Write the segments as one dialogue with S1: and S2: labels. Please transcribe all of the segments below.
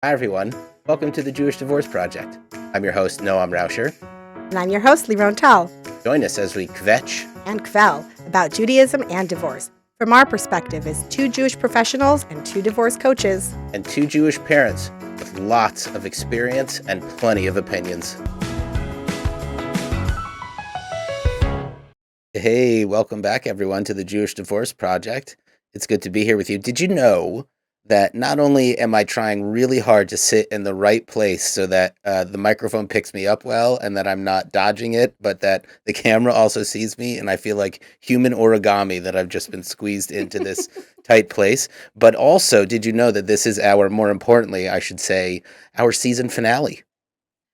S1: Hi, everyone. Welcome to the Jewish Divorce Project. I'm your host, Noam Rauscher.
S2: And I'm your host, Liron Tal.
S1: Join us as we kvetch
S2: and kvel about Judaism and divorce from our perspective as two Jewish professionals and two divorce coaches.
S1: And two Jewish parents with lots of experience and plenty of opinions. Hey, welcome back, everyone, to the Jewish Divorce Project. It's good to be here with you. Did you know that not only am I trying really hard to sit in the right place so that the microphone picks me up well and that I'm not dodging it, but that the camera also sees me and I feel like human origami that I've just been squeezed into this tight place. But also, did you know that this is more importantly, I should say, our season finale?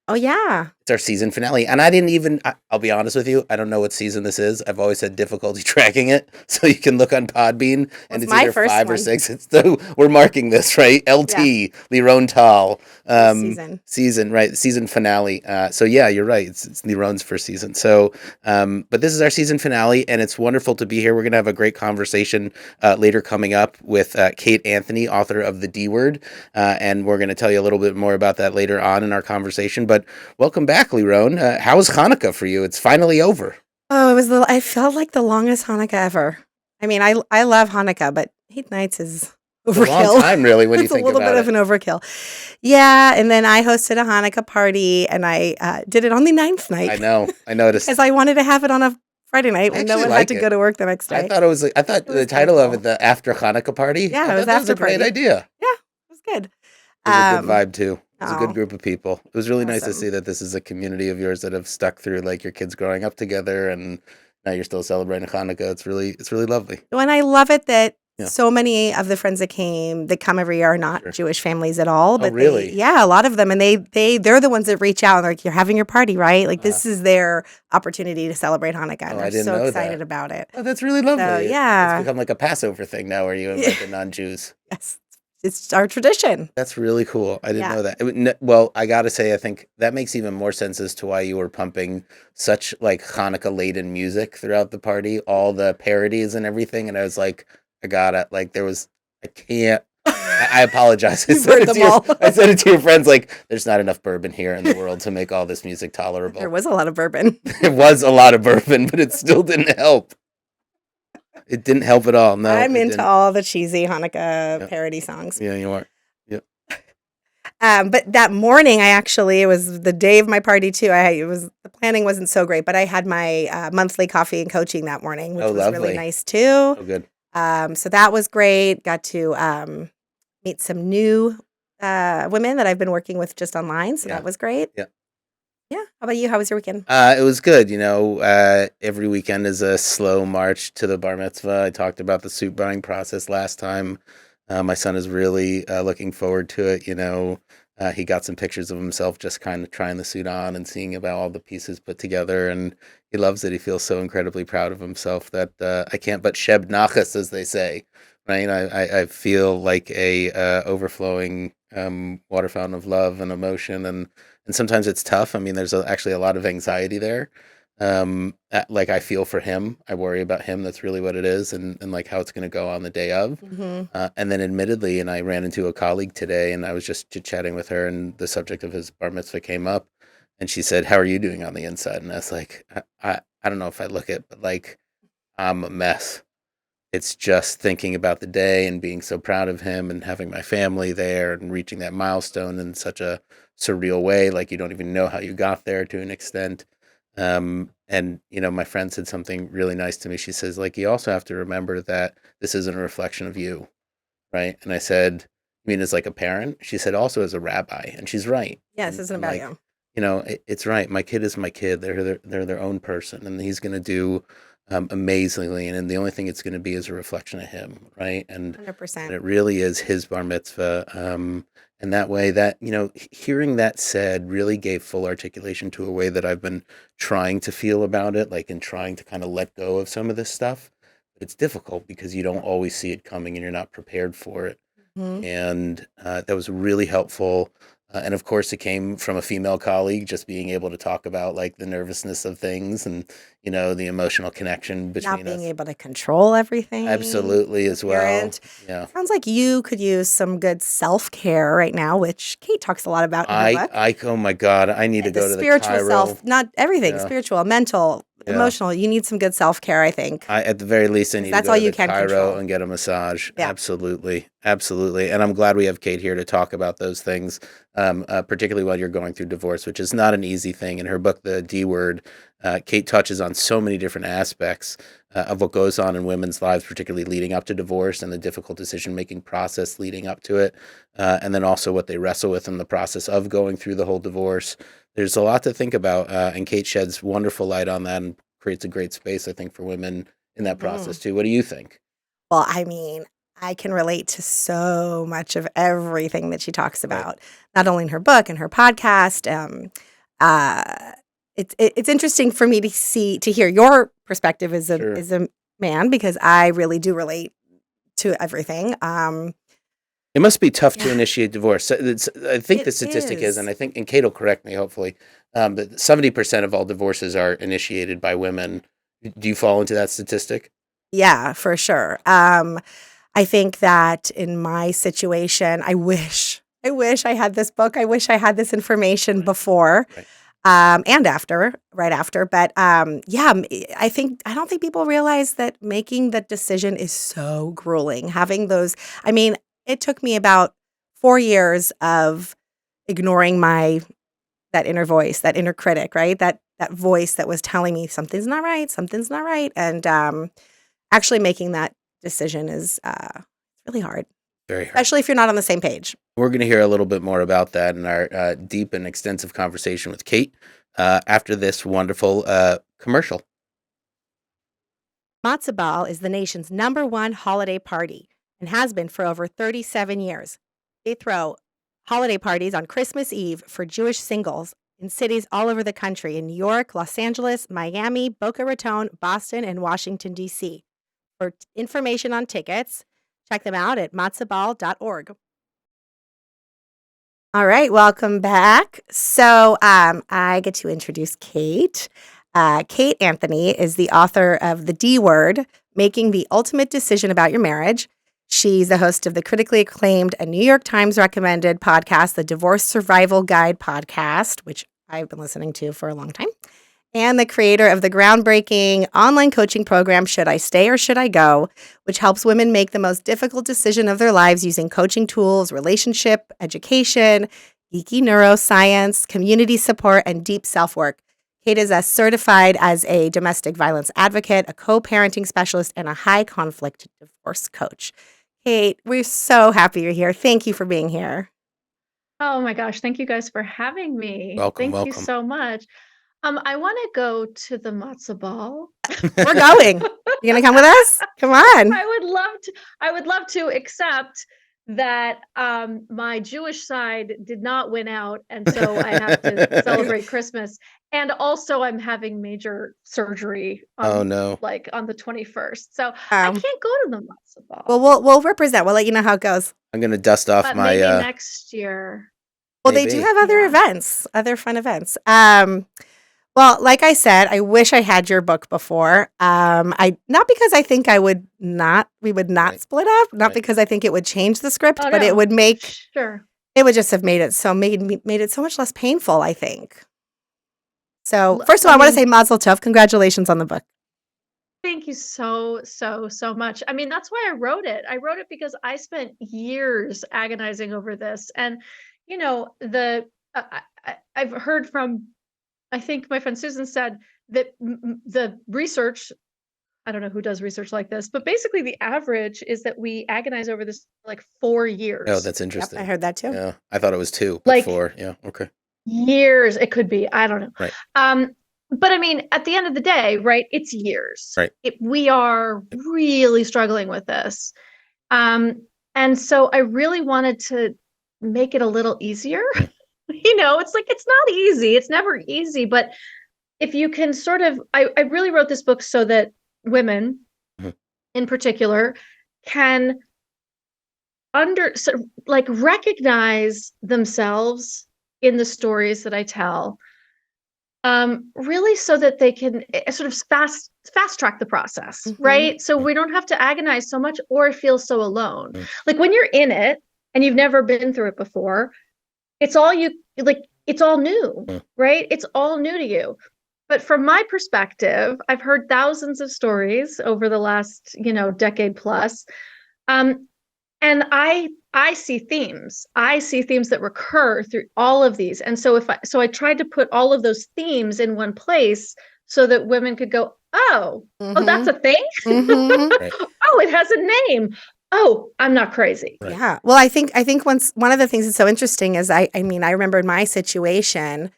S2: Oh, yeah.
S1: It's our season finale. And I'll be honest with you, I don't know what season this is. I've always had difficulty tracking it. So you can look on Podbean and it's either 5 or 6. We're marking this, right? LT, Liron Tal. Season, right? Season finale. So yeah, you're right. It's Liron's first season. So, but this is our season finale and it's wonderful to be here. We're going to have a great conversation later coming up with Kate Anthony, author of The D Word. And we're going to tell you a little bit more about that later on in our conversation. But welcome back, Liron. How was Hanukkah for you? It's finally over.
S2: Oh, I felt like the longest Hanukkah ever. I mean, I love Hanukkah, but 8 nights is overkill.
S1: It's a long time, really, when you think about it.
S2: It's a little bit of an overkill. Yeah, and then I hosted a Hanukkah party, and I did it on the 9th night.
S1: I know. I noticed.
S2: Because I wanted to have it on a Friday night when no one had to go to work the next day.
S1: I thought the title of it, the After Hanukkah Party.
S2: Yeah, it was after party.
S1: That was a great idea.
S2: Yeah, it was good.
S1: It was a good vibe, too. It was a good group of people. It was really nice to see that this is a community of yours that have stuck through, like, your kids growing up together, and now you're still celebrating Hanukkah. It's really lovely.
S2: And I love it that so many of the friends that come every year are not Jewish families at all. But
S1: really?
S2: A lot of them, and they're the ones that reach out and they're like, "You're having your party, right?" Like this is their opportunity to celebrate Hanukkah, and they're so excited about it.
S1: Oh, that's really lovely.
S2: So, yeah,
S1: it's become like a Passover thing now, where you invite the non-Jews.
S2: Yes. It's our tradition.
S1: That's really cool. I didn't know that. Well, I got to say, I think that makes even more sense as to why you were pumping such like Hanukkah-laden music throughout the party, all the parodies and everything. And I was like, I can't. I apologize. I said it to your friends, like, there's not enough bourbon here in the world to make all this music tolerable.
S2: There was a lot of bourbon.
S1: It was a lot of bourbon, but it still didn't help. It didn't help at all. No,
S2: I'm into all the cheesy Hanukkah parody songs.
S1: Yeah, you are. Yep.
S2: But that morning, it was the day of my party too. The planning wasn't so great, but I had my monthly coffee and coaching that morning, which was really nice too.
S1: Oh, good.
S2: So that was great. Got to meet some new women that I've been working with just online. So that was great.
S1: Yeah.
S2: Yeah. How about you? How was your weekend?
S1: It was good. Every weekend is a slow march to the bar mitzvah. I talked about the suit buying process last time. My son is really looking forward to it. He got some pictures of himself just kind of trying the suit on and seeing about all the pieces put together. And he loves it. He feels so incredibly proud of himself that I can't but sheb nachas, as they say. Right? I feel like a overflowing water fountain of love and emotion, and sometimes it's tough. I mean, there's actually a lot of anxiety there. Like I feel for him. I worry about him. That's really what it is, and like how it's going to go on the day of.
S2: Mm-hmm.
S1: And then admittedly, and I ran into a colleague today, and I was just chit-chatting with her, and the subject of his bar mitzvah came up, and she said, "How are you doing on the inside?" And I was like, I don't know if I look it, but like I'm a mess. It's just thinking about the day and being so proud of him and having my family there and reaching that milestone in such a surreal way. Like you don't even know how you got there to an extent. And my friend said something really nice to me. She says, like, you also have to remember that this isn't a reflection of you. Right. And I said, I mean, as like a parent, she said also as a rabbi, and she's right.
S2: Yeah, this isn't about you.
S1: It's right. My kid is my kid. They're their own person, and he's going to do amazingly, and the only thing it's going to be is a reflection of him, right? And
S2: 100%.
S1: It really is his bar mitzvah, and that way, that hearing that said really gave full articulation to a way that I've been trying to feel about it, like in trying to kind of let go of some of this stuff. But it's difficult because you don't always see it coming, and you're not prepared for it.
S2: Mhm.
S1: and that was really helpful. And of course, it came from a female colleague, just being able to talk about like the nervousness of things and, the emotional connection
S2: Not
S1: between
S2: being
S1: us.
S2: able to control everything
S1: Absolutely,
S2: as a
S1: as well.
S2: parent.
S1: Yeah.
S2: Sounds like you could use some good self-care right now, which Kate talks a lot about in her book.
S1: Oh my God, I need to
S2: The
S1: go to the
S2: spiritual
S1: Cairo.
S2: self, not everything,
S1: Yeah.
S2: spiritual, mental,
S1: Yeah.
S2: emotional. You need some good self-care, I think,
S1: At the very least, I
S2: because
S1: need to
S2: that's
S1: go
S2: all
S1: to
S2: you
S1: the
S2: can
S1: Cairo
S2: control.
S1: and get a massage.
S2: Yeah.
S1: Absolutely. Absolutely. And I'm glad we have Kate here to talk about those things, particularly while you're going through divorce, which is not an easy thing. In her book, The D Word, Kate touches on so many different aspects of what goes on in women's lives, particularly leading up to divorce and the difficult decision-making process leading up to it. And then also what they wrestle with in the process of going through the whole divorce. There's a lot to think about, and Kate sheds wonderful light on that and creates a great space, I think, for women in that process
S2: Mhm.
S1: too. What do you think?
S2: Well, I mean, I can relate to so much of everything that she talks
S1: Right.
S2: about, not only in her book and her podcast. Uh, it's interesting for me to hear your perspective
S1: Sure.
S2: as a man, because I really do relate to everything.
S1: It must be tough to
S2: Yeah,
S1: initiate divorce. I think the
S2: it
S1: statistic is, and
S2: is.
S1: I think, and Kate will correct me, hopefully, that 70% of all divorces are initiated by women. Do you fall into that statistic?
S2: Yeah, for sure. I think that in my situation, I wish I had this book. I wish I had this information
S1: Right.
S2: before.
S1: Right.
S2: And after, right after. But yeah, I don't think people realize that making the decision is so grueling. Having those, I mean, it took me about 4 years of ignoring that inner voice, that inner critic, right? That voice that was telling me something's not right, and actually making that decision is really hard,
S1: Very hard.
S2: especially if you're not on the same page.
S1: We're going to hear a little bit more about that in our deep and extensive conversation with Kate after this wonderful commercial.
S2: Matzo ball is the nation's #1 holiday party and has been for over 37 years. They throw holiday parties on Christmas Eve for Jewish singles in cities all over the country in New York, Los Angeles, Miami, Boca Raton, Boston, and Washington, D.C. For information on tickets, check them out at matzaball.org. All right, welcome back. So I get to introduce Kate. Kate Anthony is the author of The D Word, Making the Ultimate Decision About Your Marriage. She's the host of the critically acclaimed and New York Times recommended podcast, the Divorce Survival Guide podcast, which I've been listening to for a long time, and the creator of the groundbreaking online coaching program, Should I Stay or Should I Go?, which helps women make the most difficult decision of their lives using coaching tools, relationship, education, geeky neuroscience, community support, and deep self work. Kate is certified as a domestic violence advocate, a co parenting specialist, and a high conflict divorce coach. Kate, we're so happy you're here. Thank you for being here.
S3: Oh my gosh, thank you guys for having me.
S1: Welcome,
S3: Thank you
S1: welcome.
S3: so much. I want to go to the matzo ball.
S2: We're going. You gonna come with us? Come on.
S3: I would love to, except that my Jewish side did not win out, and so I have to celebrate Christmas. And also I'm having major surgery
S1: Oh
S3: on
S1: no.
S3: on the 21st. So I
S2: Um,
S3: can't go to the matzo
S2: well,
S3: ball.
S2: we'll represent. We'll let you know how it goes.
S1: I'm gonna dust off
S3: But
S1: my
S3: maybe next year.
S2: Well, they do
S1: maybe.
S2: have other
S3: Yeah.
S2: events, other fun events. Well, like I said, I wish I had your book before. I not because I think we would not
S1: Right.
S2: split up, not
S1: Right.
S2: because I think it would change the script,
S3: Oh
S2: but
S3: no. Sure.
S2: it would just have made it so much less painful, I think. So,
S3: L-
S2: first of
S3: I
S2: all, I want to
S3: mean,
S2: say Mazel Tov. Congratulations on the book.
S3: Thank you so, so, so much. I mean, that's why I wrote it. I wrote it because I spent years agonizing over this. And, I've heard from, I think my friend Susan said that the research, I don't know who does research like this, but basically the average is that we agonize over this like 4
S1: Oh,
S3: years.
S1: that's
S2: Yep, I
S1: interesting.
S2: heard that too.
S1: Yeah, I thought it was 2, but
S3: Like
S1: 4. Yeah, okay.
S3: years, it could be, I don't know.
S1: Right.
S3: But I mean, at the end of the day, right, it's years.
S1: Right.
S3: We are really struggling with this. And so I really wanted to make it a little easier.
S1: Mm.
S3: It's like, it's not easy. It's never easy. But if you can I really wrote this book so that women
S1: Mhm.
S3: in particular can like recognize themselves in the stories that I tell, really so that they can sort of fast track the process,
S2: Mhm.
S3: right? So we don't have to agonize so much or feel so alone.
S1: Mm.
S3: Like when you're in it and you've never been through it before, it's all you like, it's all new,
S1: Mm.
S3: right? It's all new to you. But from my perspective, I've heard thousands of stories over the last, decade plus. Um, and I see themes. I see themes that recur through all of these. And so I tried to put all of those themes in one place so that women could go, oh, that's a thing.
S1: Right.
S3: Oh, it has a name. Oh, I'm not crazy.
S1: Right.
S2: Yeah. Well, I think one of the things that's so interesting is I mean, I remember in my situation,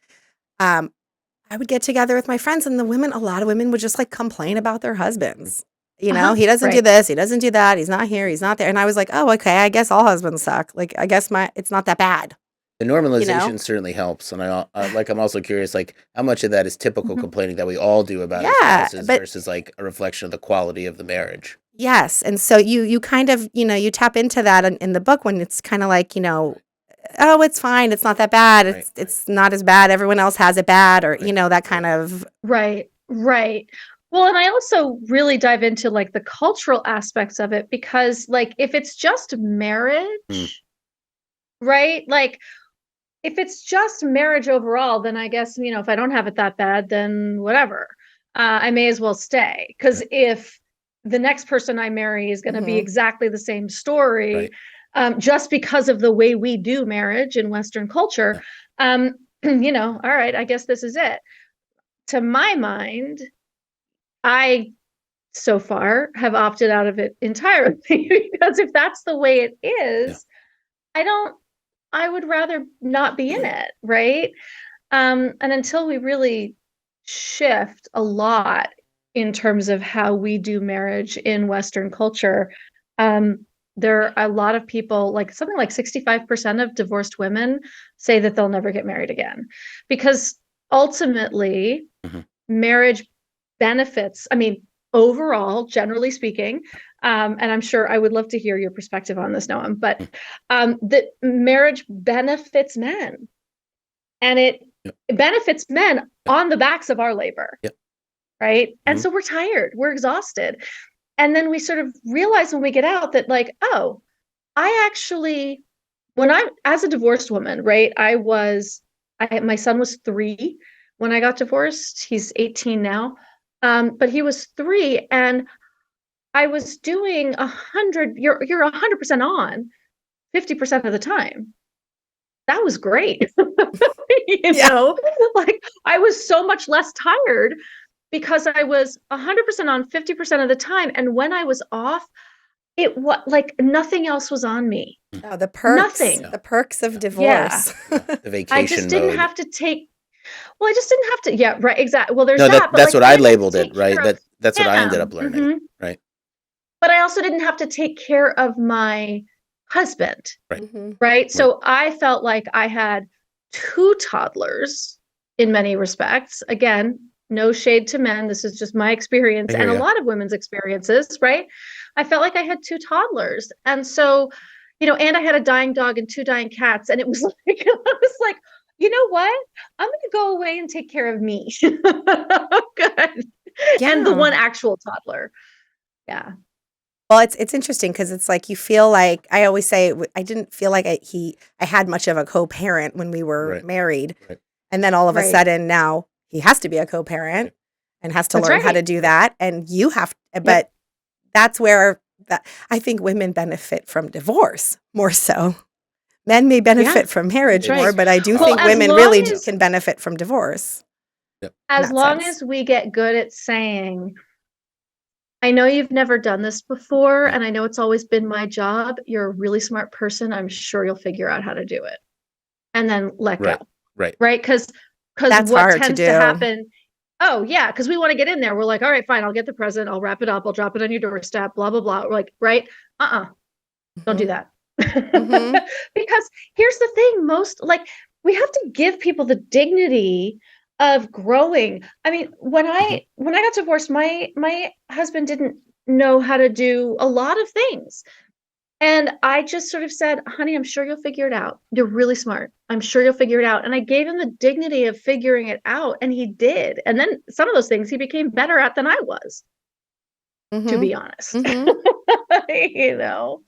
S2: I would get together with my friends and a lot of women would just like complain about their husbands. He doesn't do
S3: Right.
S2: this, he doesn't do that, he's not here, he's not there. And I was like, oh, okay, I guess all husbands suck. Like, I guess it's not that bad.
S1: The normalization certainly helps, and I'm also curious, like how much of that is typical
S3: Mhm.
S1: complaining that we all do about our
S2: Yeah,
S1: spouses
S2: but
S1: versus like a reflection of the quality of the marriage.
S2: yes. And so you kind of, you tap into that in the book when it's kind of like, oh, it's fine, it's not that bad.
S1: Right.
S2: It's not as bad. Everyone else has it bad, or
S1: Right.
S2: that kind of.
S3: Right. Right. Well, and I also really dive into like the cultural aspects of it because like if it's just marriage, right? Like if it's just marriage overall, then I guess, if I don't have it that bad, then whatever. I may as well stay. Because if the next person I marry is going to be
S2: Mhm.
S3: exactly the same story,
S1: Right.
S3: just because of the way we do marriage in Western culture, all right, I guess this is it. To my mind, I so far have opted out of it entirely because if that's the way it
S1: Yeah.
S3: is, I would rather not be in it, right? And until we really shift a lot in terms of how we do marriage in Western culture, there are a lot of people, like something like 65% of divorced women say that they'll never get married again. Because ultimately,
S1: Mhm.
S3: marriage benefits, I mean, overall, generally speaking, and I'm sure I would love to hear your perspective on this, Noam, but that marriage benefits men and it
S1: Yep.
S3: benefits men on the backs of our labor.
S1: Yep.
S3: Right. And
S1: Mhm.
S3: so we're tired, we're exhausted. And then we sort of realize when we get out that, like, oh, I actually, as a divorced woman, right, my son was 3 when I got divorced. He's 18 now. But he was 3 and I was doing 100, you're 100% on 50% of the time. That was great.
S2: Yeah.
S3: Like I was so much less tired because I was 100% on 50% of the time. And when I was off, it was like nothing else was on me.
S2: Oh, the perks.
S3: Nothing.
S2: The perks of
S1: Yeah.
S3: Yeah.
S2: divorce.
S1: The
S3: I
S1: vacation
S3: just didn't
S1: mode.
S3: have to take, well, I just didn't have to, yeah, right, exactly. Well, there's
S1: No,
S3: that, but
S1: that's
S3: like
S1: what
S3: I
S1: I
S3: didn't have to
S1: labeled it,
S3: take
S1: right?
S3: care of
S1: That's what I ended
S3: him.
S1: up learning, right?
S3: But I also didn't have to take care of my husband,
S1: Right.
S2: Mhm.
S3: right?
S1: Right.
S3: So I felt like I had 2 toddlers in many respects. Again, no shade to men. This is just my experience
S1: I hear
S3: and a
S1: you.
S3: lot of women's experiences, right? I felt like I had 2 toddlers. And so, and I had a dying dog and 2 dying cats. And it was like, I was like, you know what? I'm going to go away and take care of me. Good. And the
S2: Yeah.
S3: one actual toddler. Yeah.
S2: Well, it's interesting because it's like you feel like I always say I didn't feel like I had much of a co-parent when we were
S1: Right.
S2: married,
S1: Right.
S2: and then all of a
S3: Right.
S2: sudden now he has to be a co-parent
S1: Right.
S2: and has to
S3: That's
S2: learn how
S3: right.
S2: to do that, and you have.
S3: Yep.
S2: But that's where I think women benefit from divorce more so. Men may benefit from marriage
S3: That's
S2: more,
S3: right.
S2: but I do
S3: Well,
S2: think
S3: as
S2: women
S3: long
S2: really
S3: as
S2: can benefit from divorce
S1: Yep.
S2: in
S3: as
S2: that
S3: long
S2: sense.
S3: as we get good at saying, I know you've never done this before,
S1: Yeah.
S3: and I know it's always been my job. You're a really smart person. I'm sure you'll figure out how to do it. And then let
S1: Right.
S3: go.
S1: Right.
S3: Right? Because
S2: That's
S3: what
S2: hard to
S3: tends to
S2: do.
S3: happen, oh yeah, because we want to get in there. We're like, all right, fine, I'll get the present, I'll wrap it up, I'll drop it on your doorstep, blah, blah, blah. We're like, right? Don't do
S2: Mhm.
S3: that.
S2: Mhm.
S3: Because here's the thing, we have to give people the dignity of growing. I mean, when I got divorced, my husband didn't know how to do a lot of things. And I just sort of said, honey, I'm sure you'll figure it out. You're really smart. I'm sure you'll figure it out. And I gave him the dignity of figuring it out, and he did. And then some of those things he became better at than I was, to be honest. You know?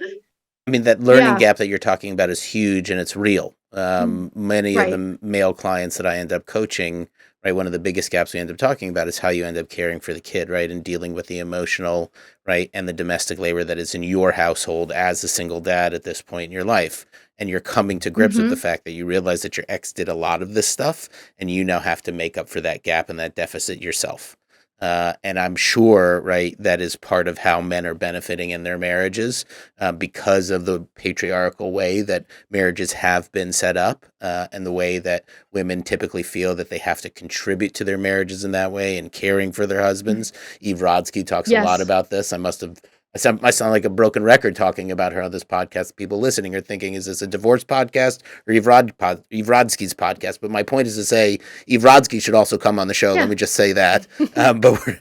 S1: I mean, that learning
S3: Yeah.
S1: gap that you're talking about is huge and it's real. Many of
S3: Right.
S1: the male clients that I end up coaching, right, one of the biggest gaps we end up talking about is how you end up caring for the kid, right, and dealing with the emotional, right, and the domestic labor that is in your household as a single dad at this point in your life. And you're coming to grips with the fact that you realize that your ex did a lot of this stuff, and you now have to make up for that gap and that deficit yourself. And I'm sure, right, that is part of how men are benefiting in their marriages because of the patriarchal way that marriages have been set up and the way that women typically feel that they have to contribute to their marriages in that way and caring for their husbands. Eve Rodsky talks a lot
S3: Yes.
S1: about this. I sound like a broken record talking about her on this podcast. People listening are thinking, is this a divorce podcast or Eve Rodsky's podcast? But my point is to say Eve Rodsky should also come on the show.
S3: Yeah.
S1: Let me just say that. But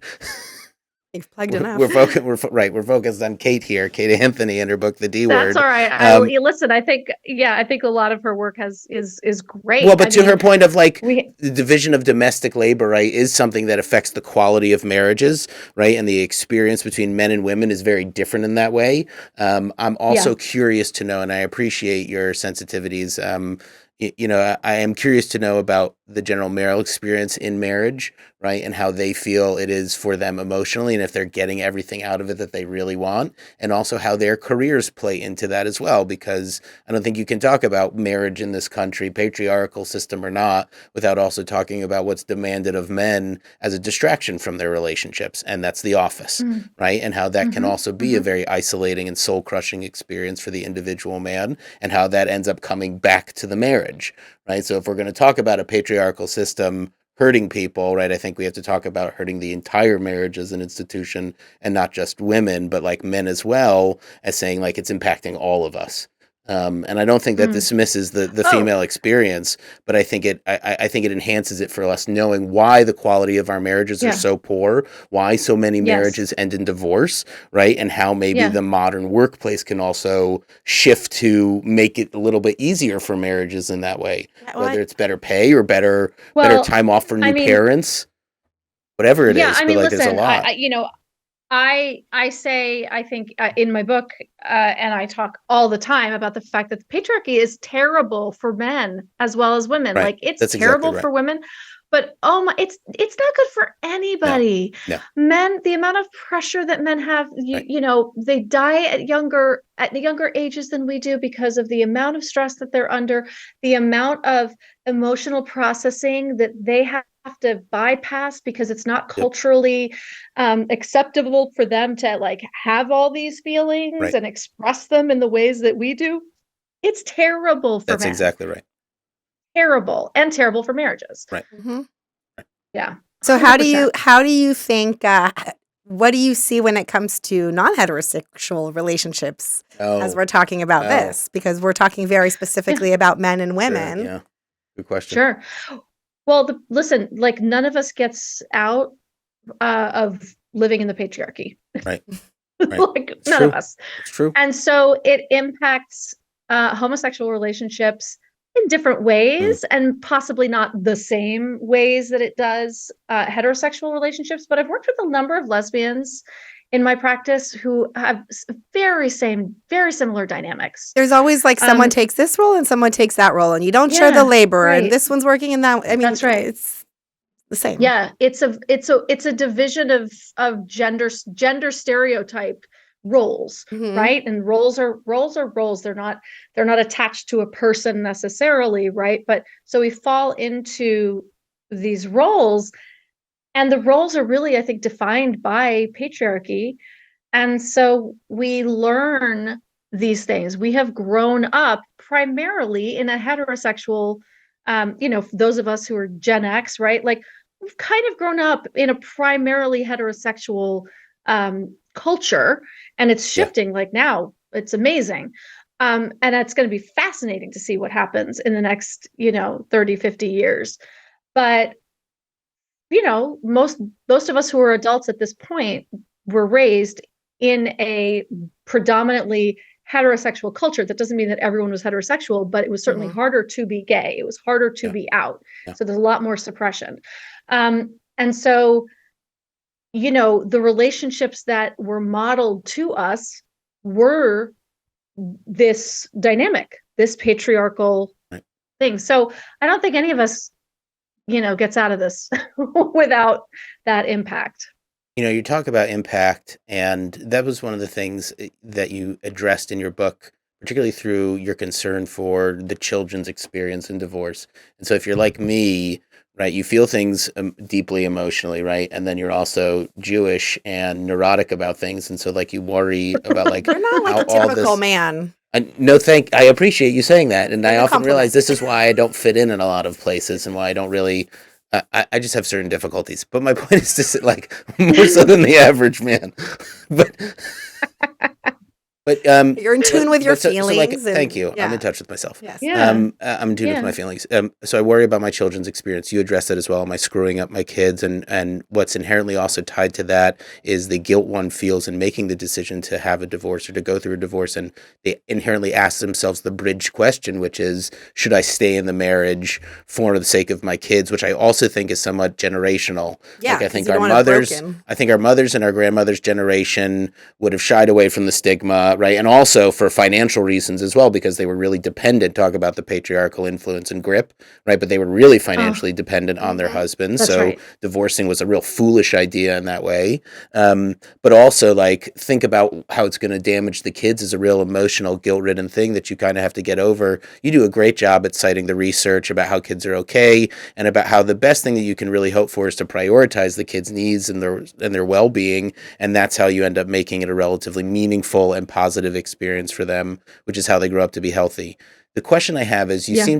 S2: You've plugged enough.
S1: we're focused on Kate here, Kate Anthony, and her book, The D Word.
S3: That's all right. Listen, I think a lot of her work is great.
S1: Well, but to
S3: I mean,
S1: her point of like
S3: we
S1: the division of domestic labor, right, is something that affects the quality of marriages, right, and the experience between men and women is very different in that way. I'm also curious to know, and I appreciate your sensitivities. I am curious to know about the general male experience in marriage, right, and how they feel it is for them emotionally, and if they're getting everything out of it that they really want, and also how their careers play into that as well, because I don't think you can talk about marriage in this country, patriarchal system or not, without also talking about what's demanded of men as a distraction from their relationships, and that's the office, right, and how that can also be a very isolating and soul-crushing experience for the individual man, and how that ends up coming back to the marriage, right? So if we're going to talk about a patriarchal system hurting people, right, I think we have to talk about hurting the entire marriage as an institution and not just women, but like men as well, as saying like it's impacting all of us. And I don't think that dismisses the female experience, but I think it enhances it for us, knowing why the quality of our marriages are so poor, why so many marriages end in divorce, right? And how maybe the modern workplace can also shift to make it a little bit easier for marriages in that way, whether it's better pay or better time off for new parents, whatever it is.
S3: I mean,
S1: but like,
S3: listen,
S1: there's a lot.
S3: I say, I think in my book, and I talk all the time about the fact that the patriarchy is terrible for men as well as women.
S1: Right.
S3: Like it's
S1: That's
S3: terrible
S1: exactly right.
S3: for women, but oh my, it's not good for anybody.
S1: No.
S3: Men, the amount of pressure that men have, they die at younger ages than we do because of the amount of stress that they're under, the amount of emotional processing that they have to bypass because it's not culturally acceptable for them to like have all these feelings and express them in the ways that we do. It's terrible for
S1: That's
S3: men.
S1: exactly right.
S3: Terrible, and terrible for marriages.
S1: Right.
S3: Yeah.
S2: So
S3: 100%.
S2: how do you think what do you see when it comes to non-heterosexual relationships as we're talking about this? Because we're talking very specifically about men and women.
S1: Sure, yeah. Good question.
S3: Sure. Well, listen, like none of us gets out of living in the patriarchy.
S1: Right.
S3: Like
S1: It's
S3: none
S1: true.
S3: of us.
S1: It's true.
S3: And so it impacts homosexual relationships in different ways and possibly not the same ways that it does heterosexual relationships. But I've worked with a number of lesbians in my practice who have very similar dynamics.
S2: There's always like someone takes this role and someone takes that role, and you don't share the labor, and this one's working in that. I mean,
S3: that's right.
S2: It's the same.
S3: Yeah, it's a division of gender stereotype roles, right? And roles are roles. They're not attached to a person necessarily, right? But so we fall into these roles, and the roles are really, I think, defined by patriarchy. And so we learn these things. We have grown up primarily in a heterosexual, those of us who are Gen X, right? Like we've kind of grown up in a primarily heterosexual culture, and it's shifting like now. It's amazing. And it's going to be fascinating to see what happens in the next, 30, 50 years. But most of us who are adults at this point were raised in a predominantly heterosexual culture. That doesn't mean that everyone was heterosexual, but it was certainly harder to be gay. It was harder to be out.
S1: Yeah.
S3: So there's a lot more suppression. And so, the relationships that were modeled to us were this dynamic, this patriarchal thing. So I don't think any of us, gets out of this without that impact.
S1: You talk about impact, and that was one of the things that you addressed in your book, particularly through your concern for the children's experience in divorce. And so if you're like me, right, you feel things deeply emotionally, right? And then you're also Jewish and neurotic about things. And so like you worry about like
S2: You're not like a
S1: how all
S2: typical
S1: this,
S2: man.
S1: no, I appreciate you saying that. And I
S2: It's a
S1: often realize
S2: compliment.
S1: this is why I don't fit in a lot of places and why I don't really, I just have certain difficulties. But my point is to say, like, more so than the average man. but,
S2: You're in tune with your
S1: so,
S2: feelings.
S1: like,
S2: and,
S1: thank you.
S2: yeah.
S1: I'm in touch with myself.
S2: Yes.
S3: Yeah.
S1: I'm in tune with my feelings. So I worry about my children's experience. You address that as well. Am I screwing up my kids? And what's inherently also tied to that is the guilt one feels in making the decision to have a divorce or to go through a divorce. And they inherently ask themselves the bridge question, which is, should I stay in the marriage for the sake of my kids? Which I also think is somewhat generational.
S2: Yeah,
S1: Like I
S2: 'cause
S1: think
S2: you
S1: our
S2: don't want it
S1: mothers,
S2: broken.
S1: I think our mothers and our grandmothers' generation would have shied away from the stigma, right? And also for financial reasons as well, because they were really dependent. Talk about the patriarchal influence and grip, right? But they were really financially dependent on their husbands.
S3: That's
S1: So
S3: right.
S1: divorcing was a real foolish idea in that way. But also like think about how it's going to damage the kids is a real emotional, guilt-ridden thing that you kind of have to get over. You do a great job at citing the research about how kids are okay and about how the best thing that you can really hope for is to prioritize the kids' needs and their well-being, and that's how you end up making it a relatively meaningful and positive experience for them, which is how they grow up to be healthy. The question I have is you seem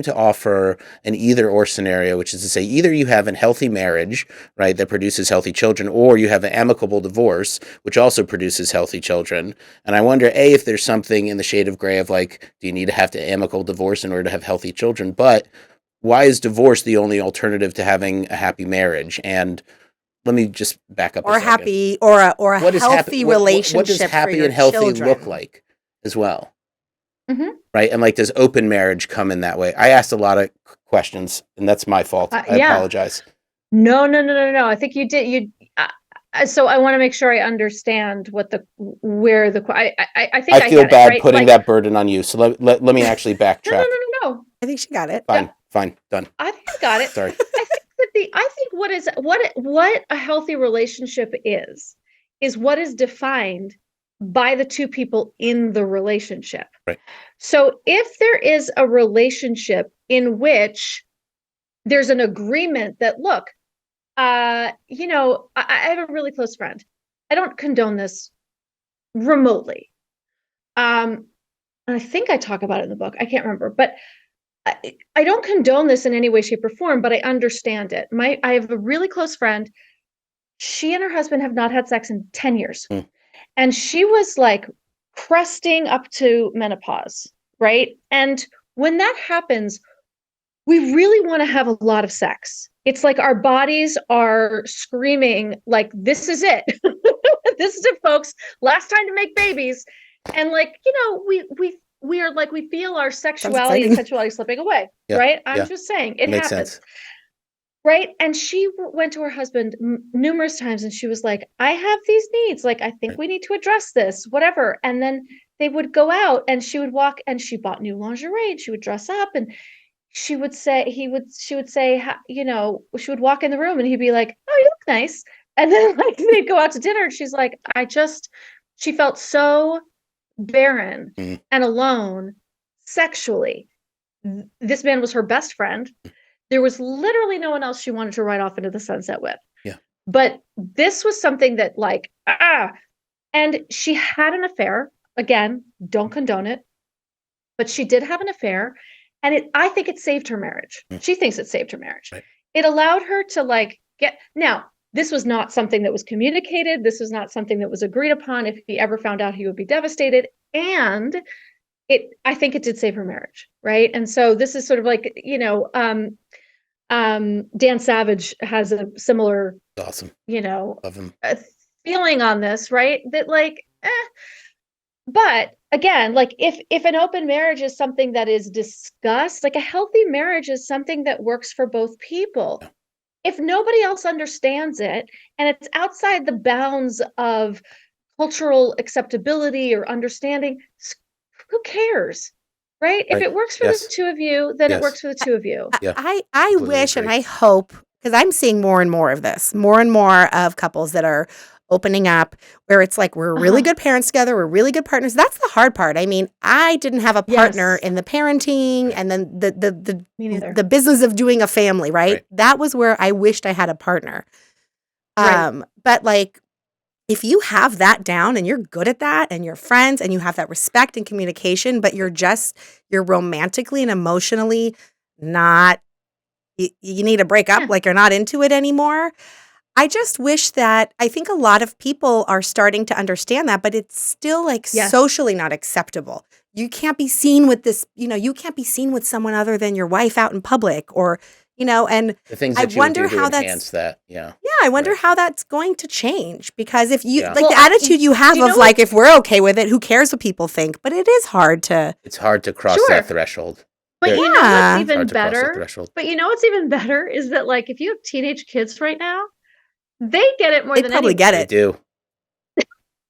S1: to offer an either or scenario, which is to say either you have a healthy marriage, right, that produces healthy children, or you have an amicable divorce, which also produces healthy children. And I wonder, A, if there's something in the shade of gray of like, do you need to have to amicable divorce in order to have healthy children? But why is divorce the only alternative to having a happy marriage? And let me just back up
S2: Or
S1: a second.
S2: happy, or a
S1: What is
S2: healthy relationship.
S1: what does
S2: for
S1: happy
S2: your
S1: and healthy
S2: children.
S1: look like as well?
S3: Mhm.
S1: Right? And like, does open marriage come in that way? I asked a lot of questions, and that's my fault. I
S3: Yeah.
S1: apologize.
S3: No. I think you did. So I want to make sure I understand I think
S1: I
S3: I
S1: feel
S3: get
S1: bad
S3: it, right?
S1: putting
S3: Like,
S1: that burden on you. So let me actually backtrack.
S3: no.
S2: I think she got it.
S1: Fine, done.
S3: I think I got it.
S1: Sorry.
S3: I think what a healthy relationship is what is defined by the two people in the relationship.
S1: Right.
S3: So if there is a relationship in which there's an agreement that, look, I have a really close friend. I don't condone this remotely. And I think I talk about it in the book. I can't remember, but I don't condone this in any way, shape, or form, but I understand it. I have a really close friend. She and her husband have not had sex in 10 years.
S1: Mm.
S3: And she was like cresting up to menopause, right? And when that happens, we really want to have a lot of sex. It's like our bodies are screaming, like, this is it. This is it, folks. Last time to make babies. And like, we are like, we feel our sexuality and sensuality slipping away, right? I'm just saying it
S1: makes
S3: happens.
S1: sense.
S3: Right. And she went to her husband numerous times and she was like, I have these needs. Like, I think we need to address this, whatever. And then they would go out and she would walk and she bought new lingerie and she would dress up and she would say, she would walk in the room and he'd be like, oh, you look nice. And then like they'd go out to dinner and she's like, she felt so barren and alone sexually. This man was her best friend. There was literally no one else she wanted to ride off into the sunset with.
S1: Yeah.
S3: But this was something that like, and she had an affair. Again, don't condone it. But she did have an affair. And I think it saved her marriage. She thinks it saved her marriage. Right. It allowed her to like now, this was not something that was communicated. This was not something that was agreed upon. If he ever found out, he would be devastated. And I think it did save her marriage. Right. And so this is sort of like, Dan Savage has a similar,
S1: awesome,
S3: love
S1: him.
S3: Feeling on this, right? That like, but again, like if an open marriage is something that is discussed, like a healthy marriage is something that works for both people. If nobody else understands it and it's outside the bounds of cultural acceptability or understanding, who cares? Right? If
S1: Right.
S3: it works for the
S1: Yes.
S3: two of you, then it
S1: Yes.
S3: works for the two of you.
S1: Yeah.
S2: I
S1: Completely
S2: wish and
S1: agree.
S2: I hope, because I'm seeing more and more of this, more and more of couples that are opening up where it's like we're really
S3: Uh-huh.
S2: good parents together, we're really good partners. That's the hard part. I mean, I didn't have a partner
S3: Yes.
S2: in the parenting and then the
S3: Me neither.
S2: the business of doing a family, right?
S1: Right.
S2: That was where I wished I had a partner.
S3: Right.
S2: But like if you have that down and you're good at that and you're friends and you have that respect and communication, but you're romantically and emotionally not, you need to break up,
S3: Yeah.
S2: like you're not into it anymore. I just wish that I think a lot of people are starting to understand that, but it's still like
S3: Yes.
S2: socially not acceptable. You can't be seen with this, you can't be seen with someone other than your wife out in public or, and
S1: The things
S2: I
S1: that you would
S2: wonder
S1: do to
S2: how that's
S1: enhance that. Yeah.
S2: yeah, I wonder
S1: Right.
S2: how that's going to change because if you
S1: Yeah.
S2: like
S3: Well,
S2: the attitude you have
S3: do you
S2: of
S3: know
S2: like if we're okay with it, who cares what people think? But it is hard to
S1: It's hard to cross
S3: Sure.
S1: that threshold.
S3: But
S1: There-
S3: you know
S2: Yeah.
S3: what's
S1: It's
S3: even
S1: hard to cross that
S3: better?
S1: threshold.
S3: But you know what's even better is that like if you have teenage kids right now, they get it more
S2: they
S3: than
S2: probably
S3: anybody.
S2: get
S1: They
S2: it.
S1: do.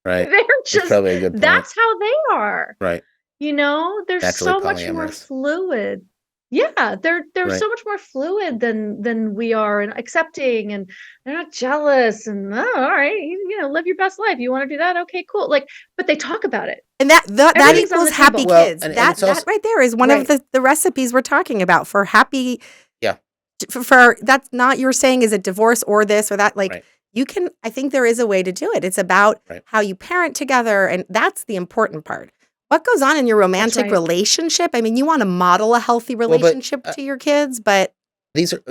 S1: Right.
S3: They're
S1: That's
S3: just
S1: probably a good point.
S3: that's how they are.
S1: Right.
S3: You know, they're
S1: Naturally
S3: so much more
S1: polyamorous.
S3: fluid. Yeah, they're
S1: Right.
S3: so much more fluid than we are and accepting and they're not jealous and all right, live your best life. You want to do that? Okay, cool. Like, but they talk about it.
S2: And that
S3: Everything's on
S2: equals
S3: the
S2: happy
S3: table.
S1: Well,
S2: kids.
S1: and
S2: That
S1: it's also-
S2: that right there is one of
S3: Right.
S2: the recipes we're talking about for happy.
S1: Yeah.
S2: For that's not you're saying is it divorce or this or that like
S1: Right.
S2: you can. I think there is a way to do it. It's about
S1: Right.
S2: how you parent together, and that's the important part. What goes on in your romantic
S3: right.
S2: relationship? I mean, you want to model a healthy
S1: but,
S2: relationship to your kids, but
S1: These are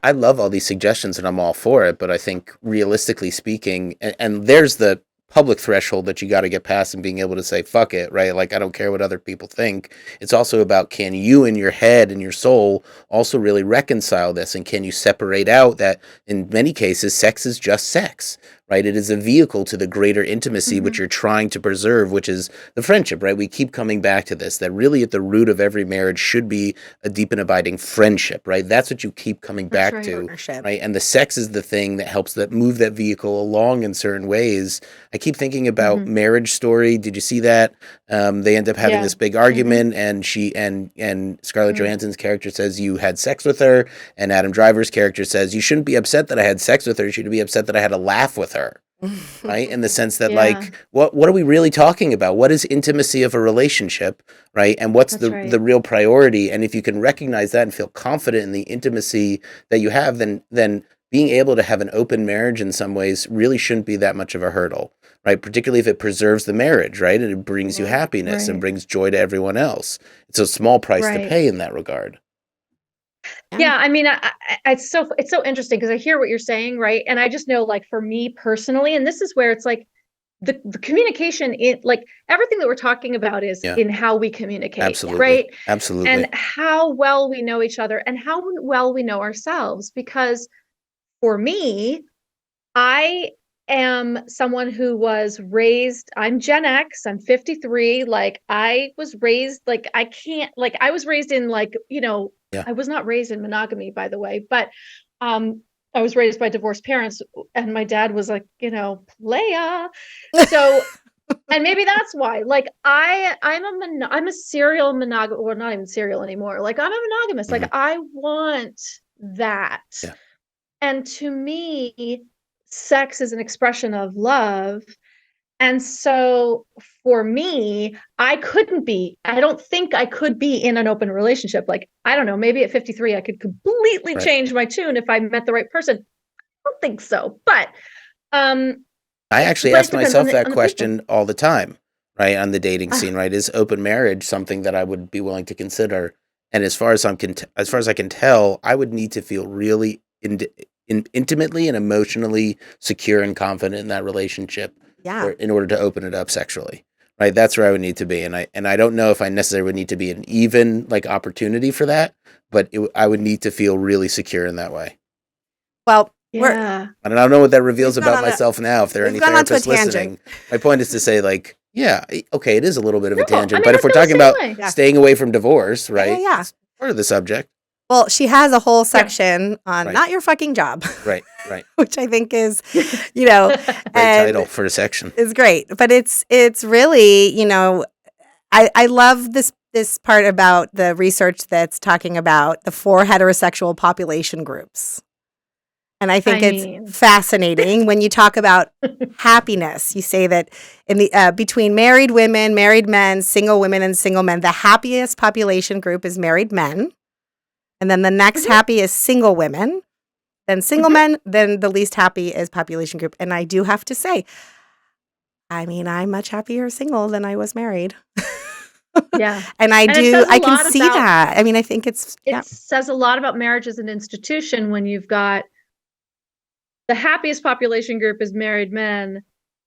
S1: I love all these suggestions and I'm all for it, but I think realistically speaking, and there's the public threshold that you got to get past and being able to say fuck it, right? Like I don't care what other people think. It's also about can you in your head and your soul also really reconcile this, and can you separate out that in many cases sex is just sex, right? It is a vehicle to the greater intimacy which you're trying to preserve, which is the friendship, right? We keep coming back to this, that really at the root of every marriage should be a deep and abiding friendship, right? That's what you keep coming
S3: That's
S1: back
S3: right.
S1: to,
S2: partnership.
S1: right? And the sex is the thing that helps that move that vehicle along in certain ways. I keep thinking about Marriage Story. Did you see that? They end up having
S3: Yeah.
S1: this big argument, and she and Scarlett Johansson's character says you had sex with her, and Adam Driver's character says you shouldn't be upset that I had sex with her. You should be upset that I had a laugh with her. Right, in the sense that
S3: Yeah.
S1: like what are we really talking about? What is intimacy of a relationship, right? And what's
S3: That's
S1: the
S3: right.
S1: the real priority? And if you can recognize that and feel confident in the intimacy that you have, then being able to have an open marriage in some ways really shouldn't be that much of a hurdle, right? Particularly if it preserves the marriage, right? And it brings you happiness and
S3: Right.
S1: brings joy to everyone else. It's a small price to
S3: Right.
S1: pay in that regard.
S3: Yeah, I mean, it's so interesting because I hear what you're saying, right? And I just know, like, for me personally, and this is where it's like the communication in like everything that we're talking about is
S1: Yeah.
S3: in how we communicate,
S1: Absolutely.
S3: right?
S1: Absolutely.
S3: And how well we know each other and how well we know ourselves. Because for me, I am someone who was raised, I'm Gen X, I'm 53. Like I was raised, like I can't, like I was raised in like,
S1: Yeah.
S3: I was not raised in monogamy, by the way, but I was raised by divorced parents and my dad was like, playa. So, and maybe that's why, like I'm a serial monogamous, well, not even serial anymore. Like I'm a monogamous, like I want that.
S1: Yeah.
S3: And to me, sex is an expression of love. And so for me, I don't think I could be in an open relationship. Like, I don't know, maybe at 53, I could completely
S1: Right.
S3: change my tune if I met the right person. I don't think so. But
S1: I actually
S3: But it
S1: ask
S3: depends
S1: myself
S3: on the
S1: that
S3: people.
S1: question all the time, right? On the dating scene, right? Is open marriage something that I would be willing to consider? And as far as I can tell, I would need to feel really intimately and emotionally secure and confident in that relationship
S2: yeah.
S1: in order to open it up sexually, right? That's where I would need to be, and I don't know if I necessarily would need to be an even like opportunity for that, but I would need to feel really secure in that way.
S2: Well,
S3: yeah,
S1: And I don't know what that reveals
S2: We've gone
S1: about
S2: on a-
S1: myself now. If there are
S2: we've
S1: any
S2: gone on to a
S1: therapists listening,
S2: tangent.
S1: my point is to say, like, Yeah. Okay. It is a little bit of a
S3: No, I
S1: tangent,
S3: mean,
S1: but
S3: I
S1: if we're
S3: feel the
S1: talking
S3: same
S1: about
S3: way.
S2: Yeah.
S1: staying away from divorce,
S2: Yeah,
S1: right?
S2: yeah.
S1: It's part of the subject.
S2: Well, she has a whole
S3: Yeah.
S2: section on
S1: Right.
S2: not your fucking job,
S1: Right. Right.
S2: which I think is, you know,
S1: Great
S2: and
S1: title for a section.
S2: is great. But it's really, you know, I love this part about the research that's talking about the 4 heterosexual population groups. And I think
S3: I
S2: it's
S3: mean,
S2: fascinating when you talk about happiness. You say that in the between married women, married men, single women, and single men, the happiest population group is married men, and then the next
S3: Mhm.
S2: happy is single women, then single
S3: Mhm.
S2: men, then the least happy is population group. And I do have to say, I mean, I'm much happier single than I was married.
S3: yeah.
S2: And
S3: And it says a
S2: I can
S3: lot
S2: see
S3: about
S2: that. I mean, I think it's, yeah.
S3: it says a lot about marriage as an institution when you've got the happiest population group is married men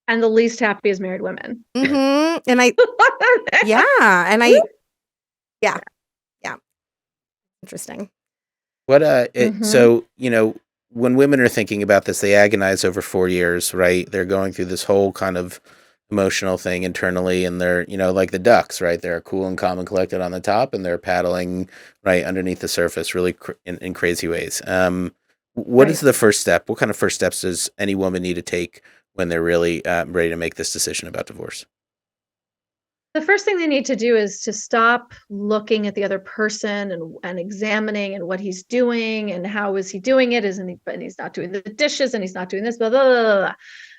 S3: and the least happy is married women.
S2: And yeah. And yeah. Interesting.
S1: What
S3: Mhm.
S1: so, when women are thinking about this, they agonize over 4 years, right? They're going through this whole kind of emotional thing internally, and they're, like the ducks, right? They're cool and calm and collected on the top, and they're paddling right underneath the surface, really in crazy ways. What is
S3: Right.
S1: the first step? What kind of first steps does any woman need to take when they're really ready to make this decision about divorce?
S3: The first thing they need to do is to stop looking at the other person and examining and what he's doing and how is he doing it, isn't he? But he's not doing the dishes and he's not doing this, blah, blah, blah, blah,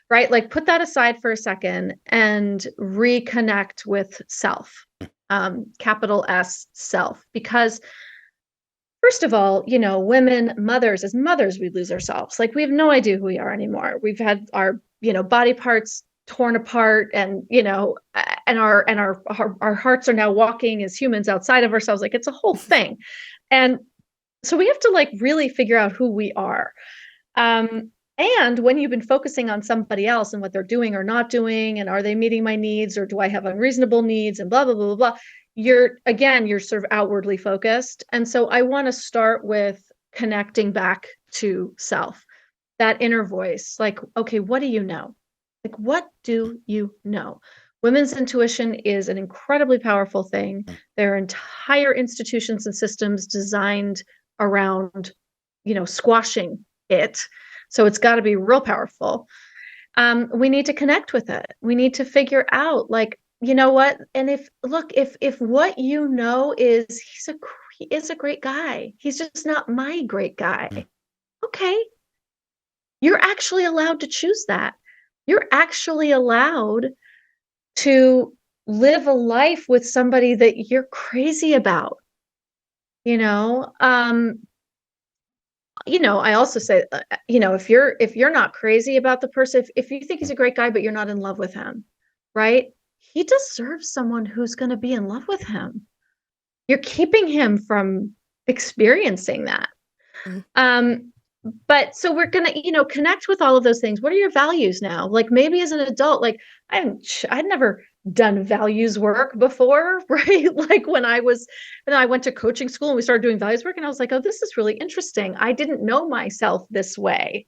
S3: right? Like put that aside for a second and reconnect with self, capital S self, because first of all, women, mothers, as mothers, we lose ourselves. Like we have no idea who we are anymore. We've had our, body parts torn apart and, and our hearts are now walking as humans outside of ourselves. Like it's a whole thing. And so we have to like really figure out who we are. And when you've been focusing on somebody else and what they're doing or not doing, and are they meeting my needs or do I have unreasonable needs and blah, blah, blah, blah, blah, you're sort of outwardly focused. And so I want to start with connecting back to self, that inner voice. Like, okay, what do you know? Like, what do you know? Women's intuition is an incredibly powerful thing. There are entire institutions and systems designed around, squashing it. So it's got to be real powerful. We need to connect with it. We need to figure out, like, you know what? And if what you know is he is a great guy, he's just not my great guy. Okay, you're actually allowed to choose that. You're actually allowed to live a life with somebody that you're crazy about. You know, I also say, if you're not crazy about the person, if you think he's a great guy, but you're not in love with him, right? He deserves someone who's going to be in love with him. You're keeping him from experiencing that.
S2: Mhm.
S3: But so we're going to, connect with all of those things. What are your values now? Like maybe as an adult, like I'd never done values work before, right? Like when I went to coaching school and we started doing values work and I was like, oh, this is really interesting. I didn't know myself this way.